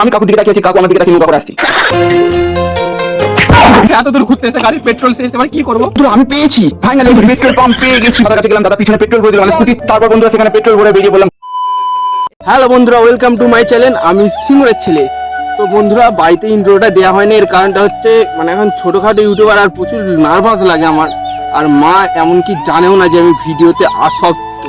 আমি কাকুর দিকে তাকিয়েছি, কাকু আমার দিকে তাকিয়ে নৌকা করে আসছি। এত দূর ঘুরতে এসে গাড়ির পেট্রোল শেষ, এবার কি করবো? বন্ধুরা আমি পেয়েছি, ফাইনালি পেট্রোল পাম্প পেয়ে গেছি। দাদার কাছে গেলাম, দাদা পিছনে পেট্রোল ভরে দিল মানে স্কুটি। তারপর বন্ধুরা সেখানে পেট্রোল ভরে বেরিয়ে পড়লাম। হ্যালো বন্ধুরা, ওয়েলকাম টু মাই চ্যানেল। আমি সিমুরের ছেলে। তো বন্ধুরা, বাড়িতে ইন্ট্রোটা দেওয়া হয়নি, এর কারণটা হচ্ছে মানে এখন ছোটখাটো ইউটিউবার আর প্রচুর নার্ভাস লাগে আমার। আর মা এমনকি জানেও না যে আমি ভিডিওতে আসক্ত।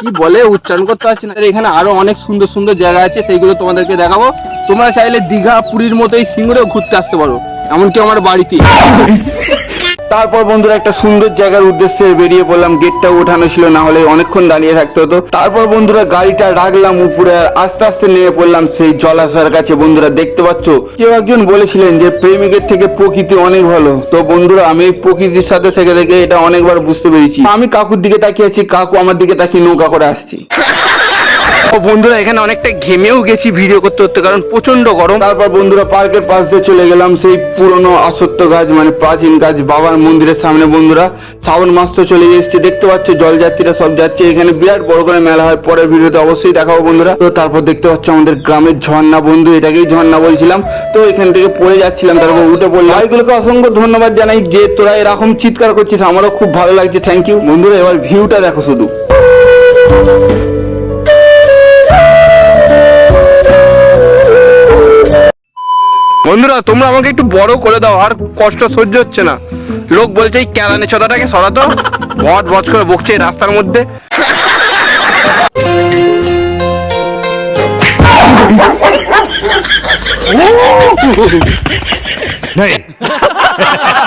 কি বলে উচ্চারণ করতে পারছি না। এখানে আরো অনেক সুন্দর সুন্দর জায়গা আছে, সেইগুলো তোমাদেরকে দেখাবো। তোমরা চাইলে দীঘা পুরীর মতোই সিঙ্গুরেও ঘুরতে আসতে পারো, এমনকি আমার বাড়িতে। তারপর বন্ধুরা একটা সুন্দর জায়গার উদ্দেশ্যে বেরিয়ে পড়লাম। গেটটা উঠানো ছিল, না হলে অনেকক্ষণ দাঁড়িয়ে থাকতে হতো। তারপর বন্ধুরা গাড়িটা রাখলাম উপরে, আর আস্তে আস্তে নেমে পড়লাম সেই জলাশয়ের কাছে। বন্ধুরা দেখতে পাচ্ছ, কেউ একজন বলেছিলেন যে প্রেমিকের থেকে প্রকৃতি অনেক ভালো। তো বন্ধুরা আমি এই প্রকৃতির সাথে থেকে থেকে এটা অনেকবার বুঝতে পেরেছি। আমি কাকুর দিকে তাকিয়ে আছি, কাকু আমার দিকে তাকিয়ে নৌকা করে আসছি। ও বন্ধুরা, এখানে অনেকটা ঘেমেও গেছি ভিডিও করতে করতে, কারণ প্রচন্ড গরম। তারপর বন্ধুরা পার্কের পাশ দিয়ে চলে গেলাম সেই পুরনো আসত্য গাছ মানে প্রাচীন গাছ বাবার মন্দিরের সামনে। বন্ধুরা শ্রাবণ মাস তো চলে এসেছে, দেখতে পাচ্ছ জলযাত্রীরা সব যাচ্ছে। এখানে বিরাট বড় করে মেলা হয়, পরের ভিডিওতে অবশ্যই দেখাবো বন্ধুরা। তো তারপর দেখতে পাচ্ছ আমাদের গ্রামের ঝর্ণা, বন্ধু এটাকেই ঝর্ণা বলছিলাম। তো এখান থেকে পড়ে যাচ্ছিলাম, তারপর উঠে পড়লাম। ভাইগুলোকে অসংখ্য ধন্যবাদ জানাই যে তোরা এরকম চিৎকার করছিস, আমারও খুব ভালো লাগছে, থ্যাংক ইউ। বন্ধুরা এবার ভিউটা দেখো শুধু। বন্ধুরা তোমরা আমাকে একটু বড় করে দাও, আর কষ্ট সহ্য হচ্ছে না। লোক বলছে এই ক্যালানে চোদাটাকে সরাতো, বট বট করে বকছে এই রাস্তার মধ্যে।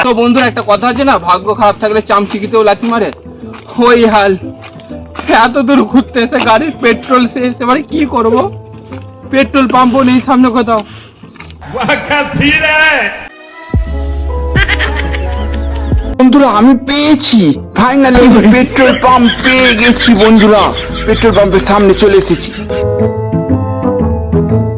তো বন্ধুরা একটা কথা আছে না, ভাগ্য খারাপ থাকলে চামচিকিতেও লাথি মারে, ওই হাল। এত দূর ঘুরতে এসে গাড়ির পেট্রোল শেষ, এবারে কি করব? পেট্রোল পাম্পও নেই সামনে কোথাও। বন্ধুরা আমি পেয়েছি, ফাইনালি পেট্রোল পাম্প পেয়ে গেছি। বন্ধুরা পেট্রোল পাম্পের সামনে চলে এসেছি।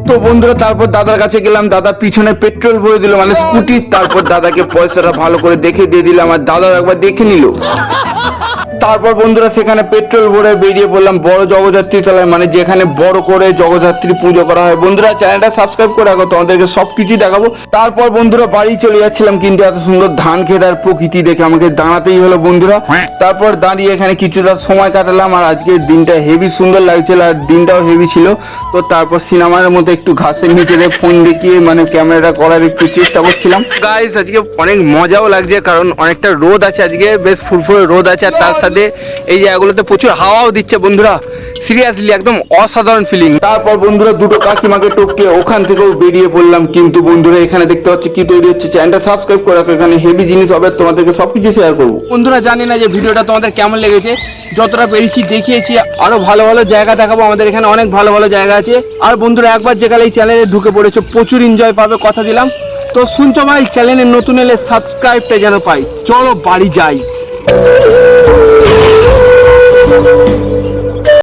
তো বন্ধুরা তারপর দাদার কাছে গেলাম, দাদা পিছনে পেট্রোল ভরে দিল মানে স্কুটি। তারপর দাদাকে পয়সাটা ভালো করে দেখে দিয়ে দিলাম, আর দাদাও একবার দেখে নিল। তারপর বন্ধুরা সেখানে পেট্রোল ভরে বেরিয়ে পড়লাম বড় জগদ্ধাত্রী তলায়, মানে যেখানে বড় করে জগদ্ধাত্রী পুজো করা হয়। বন্ধুরা চ্যানেলটা সাবস্ক্রাইব করে রাখো, তোমাদেরকে সবকিছুই দেখাবো। তারপর বন্ধুরা বাড়ি চলে যাচ্ছিলাম, কিন্তু এত সুন্দর ধান ক্ষেত আর প্রকৃতি দেখে আমাকে দাঁড়াতেই হলো বন্ধুরা। তারপর দাঁড়িয়ে এখানে কিছুটা সময় কাটালাম, আর আজকের দিনটা হেভি সুন্দর লাগছিল, আর দিনটাও হেভি ছিল। তো তারপর সিনেমার মধ্যে একটু ঘাসের নিচে ফোন দেখিয়ে মানে ক্যামেরাটা করার একটু চেষ্টা করছিলাম। গাইস আজকে অনেক মজাও লাগছে, কারণ অনেকটা রোদ আছে, আজকে বেশ ফুরফুরে রোদ আছে, আর তার সাথে এই জায়গাগুলোতে প্রচুর হাওয়াও দিচ্ছে। বন্ধুরা সিরিয়াসলি একদম অসাধারণ ফিলিং। তারপর বন্ধুরা দুটো কাকিমাকে টপকে ওখান থেকেও বেরিয়ে পড়লাম। কিন্তু বন্ধুরা এখানে দেখতে পাচ্ছি কি তৈরি হচ্ছে, চ্যানেলটা সাবস্ক্রাইব করে রাখো, এখানে হেভি জিনিস হবে, তোমাদেরকে সবকিছু শেয়ার করবো। বন্ধুরা জানি না যে ভিডিওটা তোমাদের কেমন লেগেছে, যতটা পেরেছি দেখিয়েছি। আরো ভালো ভালো জায়গা দেখাবো, আমাদের এখানে অনেক ভালো ভালো জায়গা আছে। আর বন্ধুরা একবার যেখানে এই চ্যানেলে ঢুকে পড়েছো প্রচুর এনজয় পাবে, কথা দিলাম। তো শুনছো ভাই, চ্যানেলে নতুন এলে সাবস্ক্রাইবটা যেন পাই। চলো বাড়ি যাই।